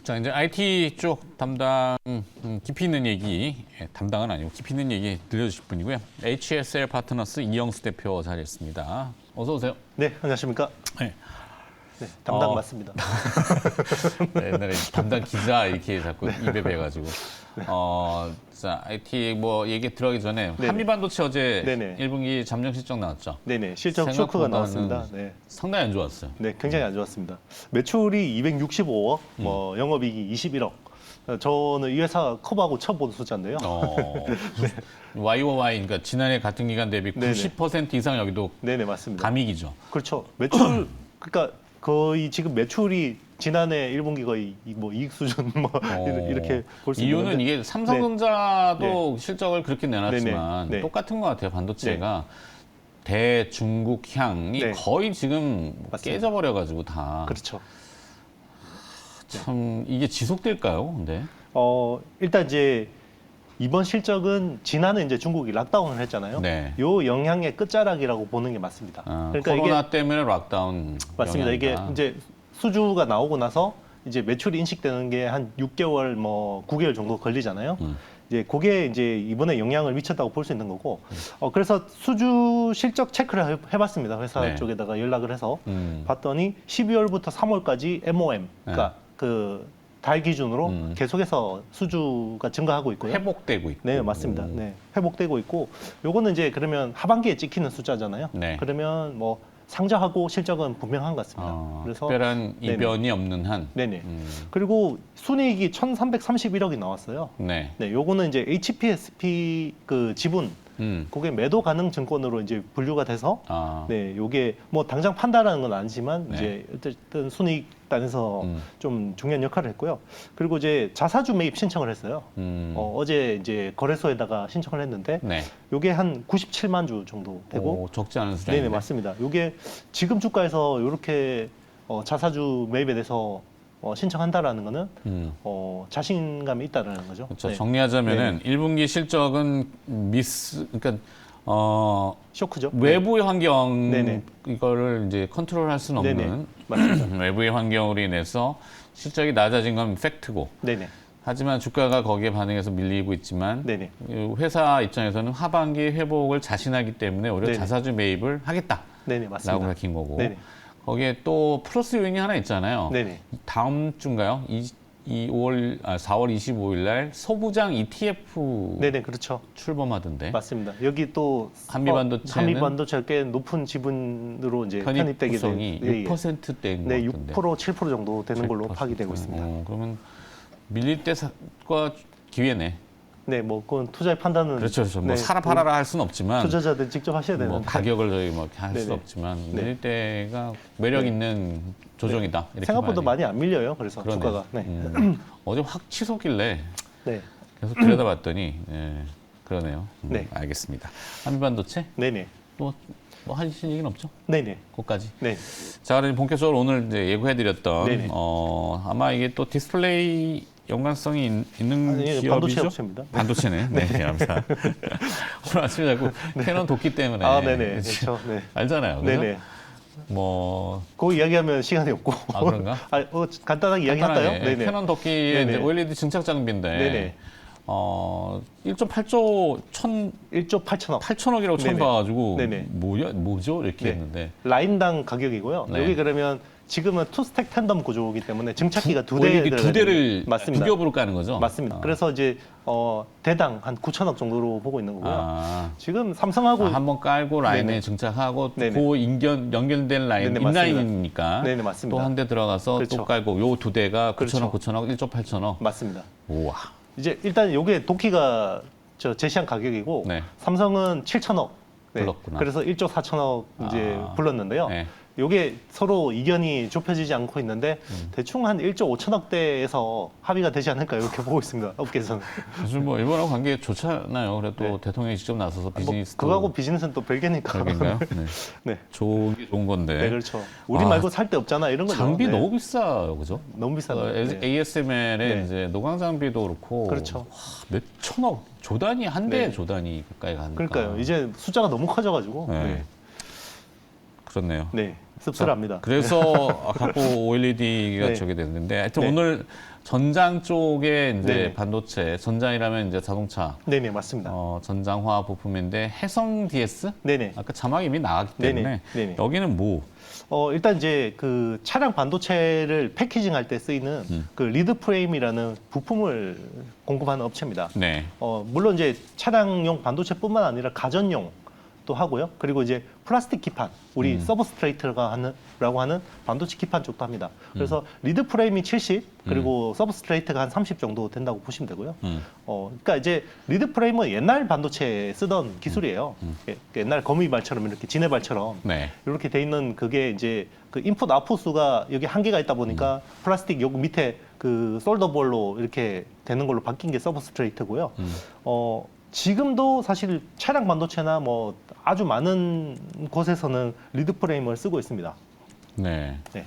자, 이제 IT 쪽 담당 깊이 있는 얘기, 담당은 아니고 깊이 있는 얘기 들려주실 분이고요. HSL 파트너스 이영수 대표 자리했습니다. 어서 오세요. 네, 안녕하십니까? 네. 네, 담당 맞습니다. 옛날에 담당 기자 이렇게 자꾸 입에 배가지고. 자, IT 뭐 얘기 들어가기 전에 네네. 한미반도체 어제 네네. 1분기 잠정 실적 나왔죠. 네네, 실적 쇼크가 생각보다는 나왔습니다. 네. 상당히 안 좋았어요. 네, 굉장히 안 좋았습니다. 매출이 265억, 뭐 영업이익이 21억. 저는 이 회사 커버하고 처음 본 숫자인데요. YOY, 그러니까 지난해 같은 기간 대비 네네. 90% 이상 여기도 네네, 맞습니다. 감익이죠. 그렇죠. 매출, 그러니까 거의 지금 매출이 지난해 1분기 거의 뭐 이익 수준 뭐 이렇게 볼 수 있는데. 이유는 이게 삼성전자도 네. 실적을 그렇게 내놨지만 네네. 네. 똑같은 것 같아요. 반도체가 대중국향이 네. 거의 지금 맞습니다. 깨져버려가지고 다. 그렇죠. 참 이게 지속될까요? 근데 일단 이제 이번 실적은 지난해 이제 중국이 락다운을 했잖아요. 네. 요 영향의 끝자락이라고 보는 게 맞습니다. 그러니까 코로나 이게 때문에 락다운 맞습니다. 이게 영향이다. 이제 수주가 나오고 나서 이제 매출이 인식되는 게 한 6개월 뭐 9개월 정도 걸리잖아요. 이제 그게 이제 이번에 영향을 미쳤다고 볼 수 있는 거고. 그래서 수주 실적 체크를 해봤습니다. 회사 네. 쪽에다가 연락을 해서 음. 봤더니 12월부터 3월까지 MOM, 그러니까 그 달 기준으로 계속해서 수주가 증가하고 있고요. 회복되고 있고. 네, 맞습니다. 네, 회복되고 있고, 요거는 이제 그러면 하반기에 찍히는 숫자잖아요. 네. 그러면 뭐 상장하고 실적은 분명한 것 같습니다. 그래서 특별한 네네. 이변이 없는 한. 네네. 그리고 순이익이 1,331억이 나왔어요. 네. 네, 요거는 이제 HPSP 그 지분, 그게 매도 가능 증권으로 이제 분류가 돼서 네, 요게 뭐 당장 판다라는 건 아니지만 네. 이제 어쨌든 순이익단에서 좀 중요한 역할을 했고요. 그리고 이제 자사주 매입 신청을 했어요. 어제 이제 거래소에다가 신청을 했는데 네. 요게 한 97만 주 정도 되고 적지 않은 수준인데. 네네, 맞습니다. 요게 지금 주가에서 요렇게 자사주 매입에 대해서 신청한다라는 거는 자신감이 있다라는 거죠. 그렇죠. 네. 정리하자면은 1분기 실적은 그러니까 쇼크죠. 외부의 환경 네네. 이거를 이제 컨트롤할 수는 네네. 없는 맞습니다. 외부의 환경으로 인해서 실적이 낮아진 건 팩트고. 네네. 하지만 주가가 거기에 반응해서 밀리고 있지만 네네. 이 회사 입장에서는 하반기 회복을 자신하기 때문에 오히려 네네. 자사주 매입을 하겠다라고 네네, 맞습니다. 밝힌 거고. 네네. 거기에 또 플러스 요인이 하나 있잖아요. 네네. 다음 주인가요? 4월 25일 날 소부장 ETF 네네, 그렇죠. 출범하던데. 맞습니다. 여기 또 한미반도체는 한미반도체가 꽤 높은 지분으로 이제 편입 편입되게 구성이 예, 예. 6%대인 것 네, 같은데. 6% 7% 정도 되는 걸로 7%. 파기되고 있습니다. 그러면 밀릴 때가 기회네. 네, 뭐 그건 투자의 판단은 그렇죠. 뭐 네, 사라 팔아라 할 수는 없지만 투자자들 직접 하셔야 되는데. 뭐 가격을 저희 뭐 이렇게 할 수는 네네. 없지만 네. 밀릴 때가 매력 있는 조정이다. 이렇게 생각보다 봐야 많이 안 밀려요. 그래서 그러네. 주가가. 네. 어제 확 치솟길래 네. 계속 들여다봤더니 그러네요. 네. 알겠습니다. 한미반도체 네네. 뭐 하실 얘기는 없죠? 네네. 그것까지. 네. 자, 그럼 본격적으로 오늘 이제 예고해드렸던 네네. 아마 이게 또 디스플레이 연관성이 있는 아니, 기업이죠? 반도체 업체입니다. 반도체네. 네, 감사합니다. 오늘 아침에 자꾸 캐논 돕기 때문에 아, 네네. 그렇죠. 네. 알잖아요. 그죠? 네네. 뭐 그거 이야기하면 시간이 없고. 그런가? 간단하게 이야기할까요? 간단하게 네네. 캐논 덕기에 네네. 이제 OLED 증착 장비인데 네네. 1.8조 1조 8천억. 8천억이라고 처음 네네. 봐가지고 네네. 뭐죠 이렇게 네. 했는데 라인당 가격이고요. 네. 여기 그러면 지금은 투스택 텐덤 구조이기 때문에 증착기가 두 대 OLED 두 대를 들어가요. 맞습니다. 두 겹으로 까는 거죠? 맞습니다. 그래서 이제 대당 한 9천억 정도로 보고 있는 거고요. 지금 삼성하고 한번 깔고 라인에 네네. 증착하고 네네. 그 연결된 라인 네네, 맞습니다. 인라인이니까 네네, 맞습니다. 또 한 대 들어가서 그렇죠. 또 깔고 요 두 대가 9천억, 그렇죠. 9천억, 1조 8천억. 맞습니다. 우와. 이제 일단 요게 도키가 제시한 가격이고 네. 삼성은 7천억. 불렀구나. 그래서 1조 4천억 이제 불렀는데요. 네. 요게 서로 이견이 좁혀지지 않고 있는데 대충 한 1조 5천억대에서 합의가 되지 않을까 이렇게 보고 있습니다. 업계에서는. 사실 뭐 일본하고 관계 좋잖아요. 그래도 네. 대통령이 직접 나서서 비즈니스 그거하고 비즈니스는 또 별개니까. 별개인가요? 네. 네. 좋은 게 좋은 건데. 네, 그렇죠. 우리 말고 살 데 없잖아 이런 거죠. 장비 네. 너무 비싸요, 그죠? 너무 비싸요. 네. ASML의 네. 이제 노광 장비도 그렇고 그렇죠. 몇 천억 조단위 한 대 네. 조단위 가까이 가니까. 그러니까요. 이제 숫자가 너무 커져가지고. 네. 네. 그렇네요. 네. 씁쓸합니다. 그래서 갖고 OLED가 네. 저게 됐는데 하여튼 네. 오늘 전장 쪽에 이제 네. 반도체, 전장이라면 이제 자동차, 네네, 맞습니다. 전장화 부품인데 해성 DS? 네네. 아까 자막이 이미 나왔기 네네. 때문에 네네. 여기는 뭐? 일단 이제 그 차량 반도체를 패키징할 때 쓰이는 그 리드 프레임이라는 부품을 공급하는 업체입니다. 네. 물론 이제 차량용 반도체뿐만 아니라 가전용 또 하고요. 그리고 이제 플라스틱 기판, 우리 서브스트레이트라고 하는 반도체 기판 쪽도 합니다. 그래서 리드 프레임이 70, 그리고 서브스트레이트가 한 30 정도 된다고 보시면 되고요. 그러니까 이제 리드 프레임은 옛날 반도체에 쓰던 기술이에요. 옛날 거미발처럼 이렇게 지네발처럼 네. 이렇게 돼 있는 그게 이제 그 인풋 아웃풋수가 여기 한계가 있다 보니까 플라스틱 여기 밑에 그 솔더볼로 이렇게 되는 걸로 바뀐 게 서브스트레이트고요. 지금도 사실 차량 반도체나 뭐 아주 많은 곳에서는 리드 프레임을 쓰고 있습니다. 네. 네.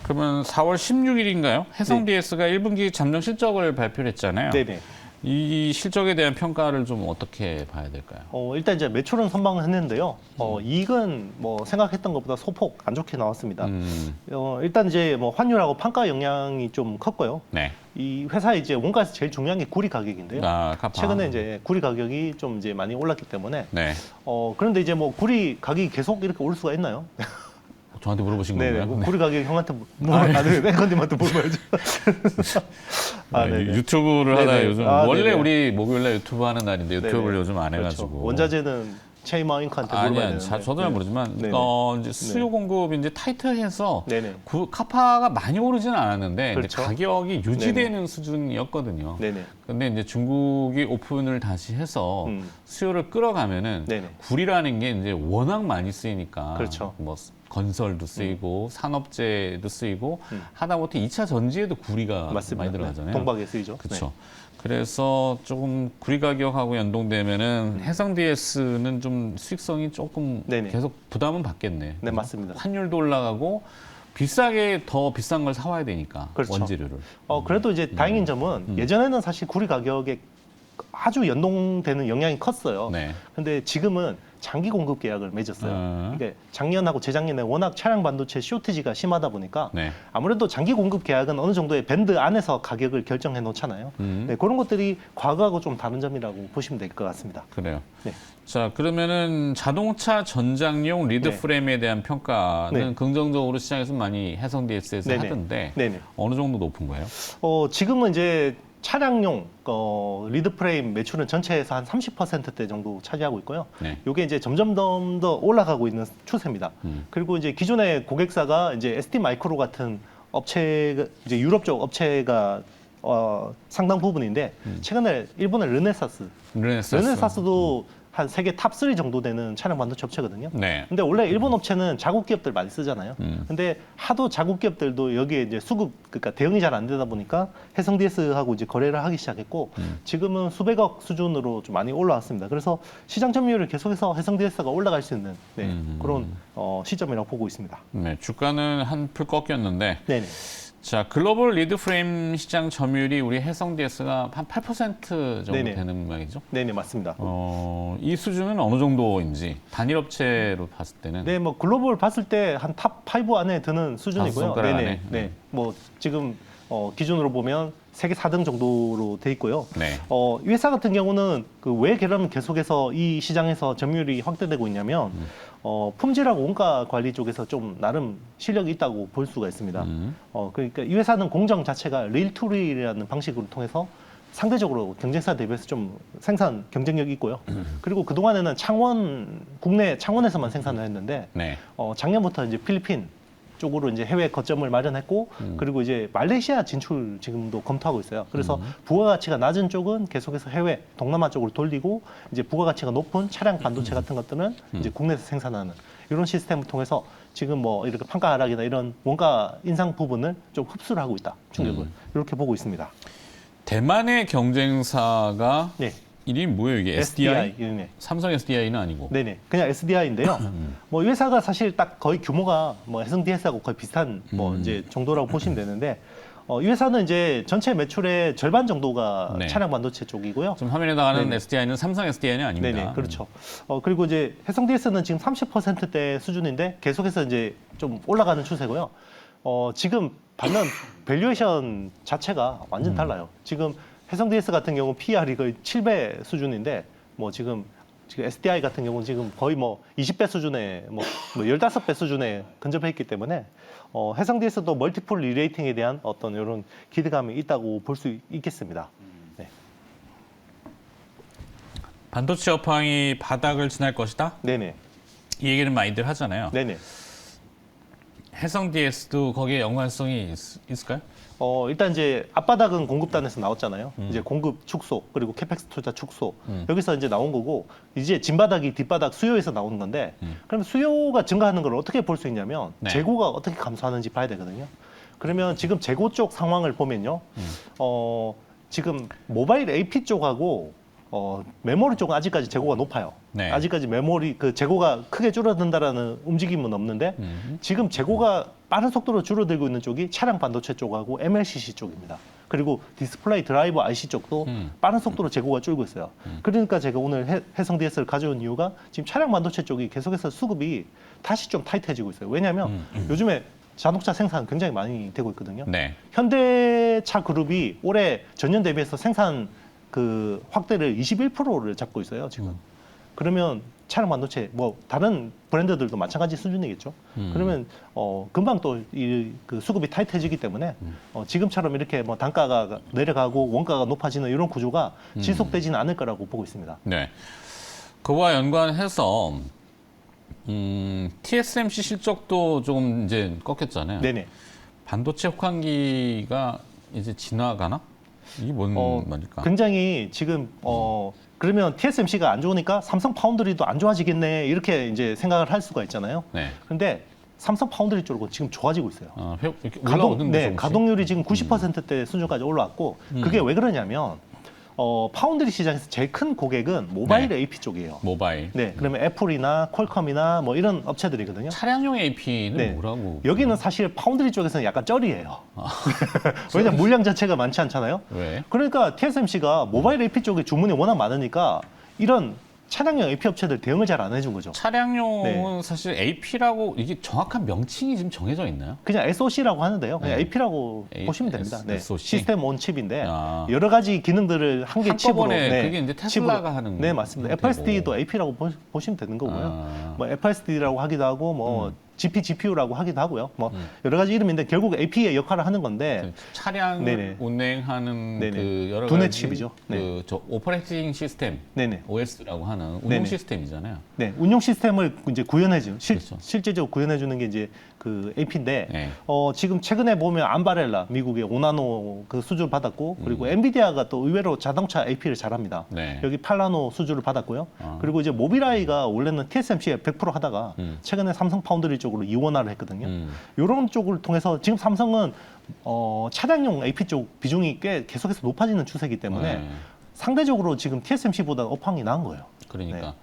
그러면 4월 16일인가요? 해성 네. DS가 1분기 잠정 실적을 발표를 했잖아요. 네네. 이 실적에 대한 평가를 좀 어떻게 봐야 될까요? 일단 이제 매출은 선방을 했는데요. 이익은 뭐 생각했던 것보다 소폭 안 좋게 나왔습니다. 일단 이제 뭐 환율하고 판가 영향이 좀 컸고요. 네. 이 회사에 이제 원가에서 제일 중요한 게 구리 가격인데요. 카파. 최근에 이제 구리 가격이 좀 이제 많이 올랐기 때문에 네. 그런데 이제 뭐 구리 가격이 계속 이렇게 올 수가 있나요? 저한테 물어보신 네네. 건가요? 뭐 구리 가격 형한테 앵커님한테 물어봐야죠. 네네. 유튜브를 하다 네네. 요즘 네네. 원래 우리 목요일날 유튜브 하는 날인데 유튜브를 네네. 요즘 안 해가지고. 그렇죠. 원자재는 체이마 잉크한테 물어봐야 아니야, 되는데. 저도 잘 모르지만 네네. 이제 수요 공급이 이제 타이트해서 네네. 카파가 많이 오르지는 않았는데 이제 그렇죠. 가격이 유지되는 수준이었거든요. 네네. 근데 이제 중국이 오픈을 다시 해서 음. 수요를 끌어가면은 네네. 구리라는 게 이제 워낙 많이 쓰이니까 그렇죠. 뭐 건설도 쓰이고 산업재도 쓰이고 하다못해 2차 전지에도 구리가 맞습니다. 많이 들어가잖아요. 동박에 쓰이죠. 그렇죠. 그래서 조금 구리 가격하고 연동되면은 해성 DS는 좀 수익성이 조금 네네. 계속 부담은 받겠네. 네, 맞습니다. 환율도 올라가고 비싸게 더 비싼 걸 사와야 되니까 그렇죠. 원재료를. 그래도 이제 다행인 점은 예전에는 사실 구리 가격에 아주 연동되는 영향이 컸어요. 네. 근데 지금은 장기 공급 계약을 맺었어요. 그러니까 작년하고 재작년에 워낙 차량 반도체 쇼티지가 심하다 보니까 네. 아무래도 장기 공급 계약은 어느 정도의 밴드 안에서 가격을 결정해 놓잖아요. 네, 그런 것들이 과거하고 좀 다른 점이라고 보시면 될 것 같습니다. 그래요. 네. 자, 그러면은 자동차 전장용 리드 네. 프레임에 대한 평가는 네. 긍정적으로 시장에서 많이 해성 DS에서 네네. 하던데 네네. 어느 정도 높은 거예요? 지금은 이제 차량용 리드 프레임 매출은 전체에서 한 30%대 정도 차지하고 있고요. 네. 이게 이제 점점 더 올라가고 있는 추세입니다. 그리고 이제 기존의 고객사가 이제 ST 마이크로 같은 업체가 이제 유럽 쪽 업체가 상당 부분인데 최근에 일본의 르네사스도 한 세계 탑3 정도 되는 차량 반도체 업체거든요. 네. 근데 원래 일본 업체는 자국 기업들 많이 쓰잖아요. 근데 하도 자국 기업들도 여기에 이제 수급, 그러니까 대응이 잘 안 되다 보니까 해성 DS하고 이제 거래를 하기 시작했고 지금은 수백억 수준으로 좀 많이 올라왔습니다. 그래서 시장 점유율을 계속해서 해성 DS가 올라갈 수 있는 그런 시점이라고 보고 있습니다. 네, 주가는 한풀 꺾였는데 네네. 자, 글로벌 리드 프레임 시장 점유율이 우리 해성 DS가 한 8% 정도 네네. 되는 모양이죠? 네네, 맞습니다. 이 수준은 어느 정도인지 단일 업체로 봤을 때는 네, 뭐 글로벌 봤을 때 한 탑 5 안에 드는 수준이고요. 다섯 손가락 네네. 안에? 네. 뭐 지금 기준으로 보면 세계 4등 정도로 돼 있고요. 네. 이 회사 같은 경우는 그 왜 그러면 계속해서 이 시장에서 점유율이 확대되고 있냐면 품질하고 원가 관리 쪽에서 좀 나름 실력이 있다고 볼 수가 있습니다. 그러니까 이 회사는 공정 자체가 릴투릴이라는 방식으로 통해서 상대적으로 경쟁사 대비해서 좀 생산 경쟁력이 있고요. 그리고 그 동안에는 국내 창원에서만 생산을 했는데 네. 작년부터 이제 필리핀 쪽으로 이제 해외 거점을 마련했고 그리고 이제 말레이시아 진출 지금도 검토하고 있어요. 그래서 부가가치가 낮은 쪽은 계속해서 해외 동남아 쪽으로 돌리고 이제 부가가치가 높은 차량 반도체 같은 것들은 이제 국내에서 생산하는 이런 시스템을 통해서 지금 뭐 이렇게 판가 하락이나 이런 원가 인상 부분을 좀 흡수를 하고 있다. 충격을 이렇게 보고 있습니다. 대만의 경쟁사가 네. 이름이 뭐예요 이게? SDI? 네. 삼성 SDI는 아니고. 네네. 그냥 SDI인데요. 뭐 이 회사가 사실 딱 거의 규모가 뭐 해성 DS하고 거의 비슷한 뭐 이제 정도라고 보시면 되는데 이 회사는 이제 전체 매출의 절반 정도가 네. 차량 반도체 쪽이고요. 지금 화면에 나가는 네네. SDI는 삼성 SDI는 아닙니다. 네네, 그렇죠. 그리고 이제 해성DS는 지금 30%대 수준인데 계속해서 이제 좀 올라가는 추세고요. 지금 반면 밸류에이션 자체가 완전 달라요. 지금 해성DS 같은 경우 PR이 거의 7배 수준인데 뭐 지금 SDI 같은 경우는 지금 거의 뭐 20배 수준에 뭐 15배 수준에 근접해 있기 때문에 해성DS도 멀티플 리레이팅에 대한 어떤 이런 기대감이 있다고 볼 수 있겠습니다. 네. 반도체 업황이 바닥을 지날 것이다? 네네. 이 얘기는 많이들 하잖아요. 네네. 해성DS도 거기에 연관성이 있을까요? 일단 이제 앞바닥은 공급단에서 나왔잖아요. 이제 공급 축소 그리고 캐펙스 투자 축소 여기서 이제 나온 거고 이제 진바닥이 뒷바닥 수요에서 나오는 건데 그럼 수요가 증가하는 걸 어떻게 볼 수 있냐면 네. 재고가 어떻게 감소하는지 봐야 되거든요. 그러면 지금 재고 쪽 상황을 보면요. 지금 모바일 AP 쪽하고 메모리 쪽은 아직까지 재고가 높아요. 네. 아직까지 메모리 그 재고가 크게 줄어든다라는 움직임은 없는데 지금 재고가 빠른 속도로 줄어들고 있는 쪽이 차량 반도체 쪽하고 MLCC 쪽입니다. 그리고 디스플레이 드라이버 IC 쪽도 빠른 속도로 재고가 줄고 있어요. 그러니까 제가 오늘 해성DS를 가져온 이유가 지금 차량 반도체 쪽이 계속해서 수급이 다시 좀 타이트해지고 있어요. 왜냐하면 요즘에 자동차 생산 굉장히 많이 되고 있거든요. 네. 현대차 그룹이 올해 전년 대비해서 생산 그 확대를 21%를 잡고 있어요, 지금. 그러면 차량 반도체 뭐 다른 브랜드들도 마찬가지 수준이겠죠. 그러면 금방 또 이 그 수급이 타이트해지기 때문에 지금처럼 이렇게 뭐 단가가 내려가고 원가가 높아지는 이런 구조가 지속되지는 않을 거라고 보고 있습니다. 네. 그와 연관해서 TSMC 실적도 조금 이제 꺾였잖아요. 네네. 반도체 혹한기가 이제 지나가나? 이게 뭔 말일까? 굉장히 지금 그러면 TSMC가 안 좋으니까 삼성 파운드리도 안 좋아지겠네 이렇게 이제 생각을 할 수가 있잖아요. 네. 근데 삼성 파운드리 쪽은 지금 좋아지고 있어요. 이렇게 올라오는데 조금씩? 가동률이 지금 90%대 수준까지 올라왔고 그게 왜 그러냐면 파운드리 시장에서 제일 큰 고객은 모바일 네. AP 쪽이에요. 모바일. 네, 그러면 애플이나 퀄컴이나 뭐 이런 업체들이거든요. 차량용 AP는 네. 뭐라고? 여기는 사실 파운드리 쪽에서는 약간 쩔이에요. 왜냐면 물량 자체가 많지 않잖아요. 왜? 그러니까 TSMC가 모바일 AP 쪽에 주문이 워낙 많으니까 이런 차량용 AP 업체들 대응을 잘 안 해준 거죠. 차량용은 사실 AP라고 이게 정확한 명칭이 지금 정해져 있나요? 그냥 SOC라고 하는데요. 그냥 네. AP라고 보시면 됩니다. 네. SOC? 시스템 온 칩인데 아. 여러 가지 기능들을 한 개 칩으로. 한꺼번에 그게 이제 테슬라가 칩으로. 하는 네, 맞습니다. 형태고. FSD도 AP라고 보시면 되는 거고요. 아. 뭐 FSD라고 하기도 하고 뭐 GPU라고 하기도 하고요. 뭐 여러 가지 이름인데 결국 AP의 역할을 하는 건데 차량 네네. 운행하는 네네. 그 여러 두뇌 가지 칩이죠. 네. 그저 오퍼레이팅 시스템 네네. OS라고 하는 운용 네네. 시스템이잖아요. 네, 운용 시스템을 이제 구현해주는 그렇죠. 실제적으로 구현해주는 게 이제 그 AP인데 네. 지금 최근에 보면 암바렐라 미국의 5나노 그 수주를 받았고 그리고 엔비디아가 또 의외로 자동차 AP를 잘합니다. 네. 여기 8나노 수주를 받았고요. 그리고 이제 모빌아이가 원래는 TSMC에 100% 하다가 최근에 삼성 파운드리 쪽으로 이원화를 했거든요. 이런 쪽을 통해서 지금 삼성은 차량용 AP 쪽 비중이 꽤 계속해서 높아지는 추세이기 때문에 네. 상대적으로 지금 TSMC보다 업황이 나은 거예요. 그러니까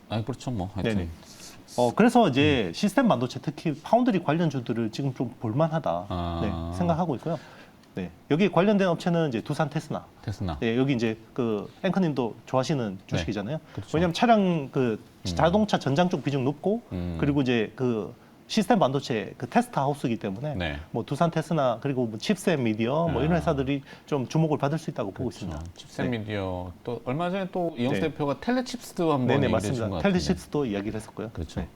아니 그렇죠 뭐 하여튼 네네. 그래서 이제 시스템 반도체 특히 파운드리 관련주들을 지금 좀 볼만하다 네, 생각하고 있고요. 네, 여기 관련된 업체는 이제 두산 테스나. 테스나. 네, 여기 이제 그 앵커님도 좋아하시는 주식이잖아요. 그렇죠. 왜냐하면 차량 그 자동차 전장 쪽 비중 높고 그리고 이제 그 시스템 반도체 그 테스트 하우스이기 때문에 네. 뭐 두산 테스나 그리고 뭐 칩셋 미디어 뭐 이런 아. 회사들이 좀 주목을 받을 수 있다고 보고 있습니다. 칩셋 네. 미디어 또 얼마 전에 또 이영수 네. 대표가 텔레칩스도 한번 네네 얘기해 준것 맞습니다. 같은데. 텔리칩스도 이야기를 했었고요. 그렇죠. 네.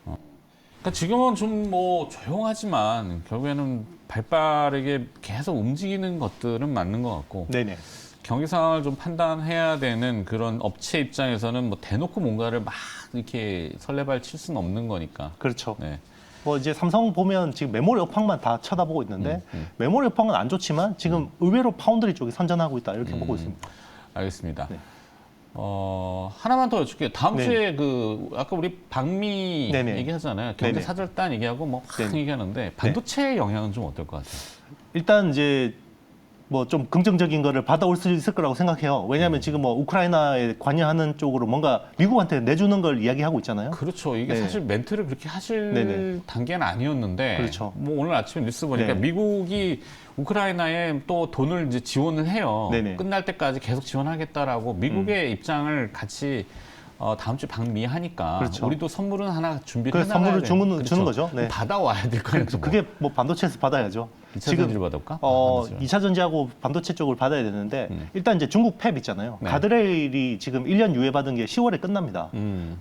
그러니까 지금은 좀 뭐 조용하지만 결국에는 발빠르게 계속 움직이는 것들은 맞는 것 같고 네네. 경기 상황을 좀 판단해야 되는 그런 업체 입장에서는 뭐 대놓고 뭔가를 막 이렇게 설레발 칠 수는 없는 거니까. 그렇죠. 네. 뭐 이제 삼성 보면 지금 메모리 업황만 다 쳐다보고 있는데 메모리 업황은 안 좋지만 지금 의외로 파운드리 쪽이 선전하고 있다 이렇게 보고 있습니다. 알겠습니다. 네. 하나만 더 여쭐게요. 다음 네. 주에 그 아까 우리 방미 네네. 얘기하잖아요. 경제 네네. 사절단 얘기하고 뭐 막 네네. 얘기하는데 반도체 영향은 좀 어떨 것 같아요? 일단 이제 뭐 좀 긍정적인 거를 받아올 수 있을 거라고 생각해요. 왜냐하면 지금 뭐 우크라이나에 관여하는 쪽으로 뭔가 미국한테 내주는 걸 이야기하고 있잖아요. 그렇죠. 이게 네. 사실 멘트를 그렇게 하실 네네. 단계는 아니었는데, 그렇죠. 뭐 오늘 아침에 뉴스 보니까 네. 미국이 우크라이나에 또 돈을 이제 지원을 해요. 네네. 끝날 때까지 계속 지원하겠다라고 미국의 입장을 같이 다음 주 방미하니까 그렇죠. 우리도 선물은 하나 준비를 그래서 해나가야 선물을 돼요. 주는, 주는 거죠. 네. 받아와야 될 거예요. 그게 뭐 반도체에서 받아야죠. 2차 전지를 받을까? 2차 전지하고 반도체 쪽을 받아야 되는데 일단 이제 중국 팹 있잖아요. 네. 가드레일이 지금 1년 유예 받은 게 10월에 끝납니다.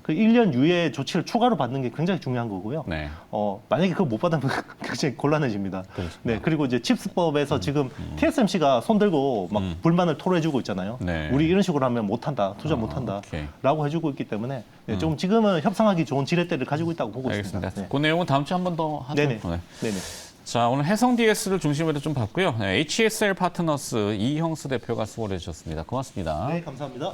그 1년 유예 조치를 추가로 받는 게 굉장히 중요한 거고요. 네. 만약에 그거 못 받으면 굉장히 곤란해집니다. 그렇습니다. 네, 그리고 이제 칩스법에서 지금 TSMC가 손들고 막 불만을 토로해주고 있잖아요. 네. 우리 이런 식으로 하면 못한다, 투자 못한다, 오케이. 라고 해주고 있기 때문에 네, 좀 지금은 협상하기 좋은 지렛대를 가지고 있다고 보고 알겠습니다. 있습니다. 네. 그 내용은 다음 주에 한 번 더 하죠. 네네. 네. 네네. 자, 오늘 해성 DS를 중심으로 좀 봤고요. HSL 파트너스 이형수 대표가 수고를 해주셨습니다. 고맙습니다. 네, 감사합니다.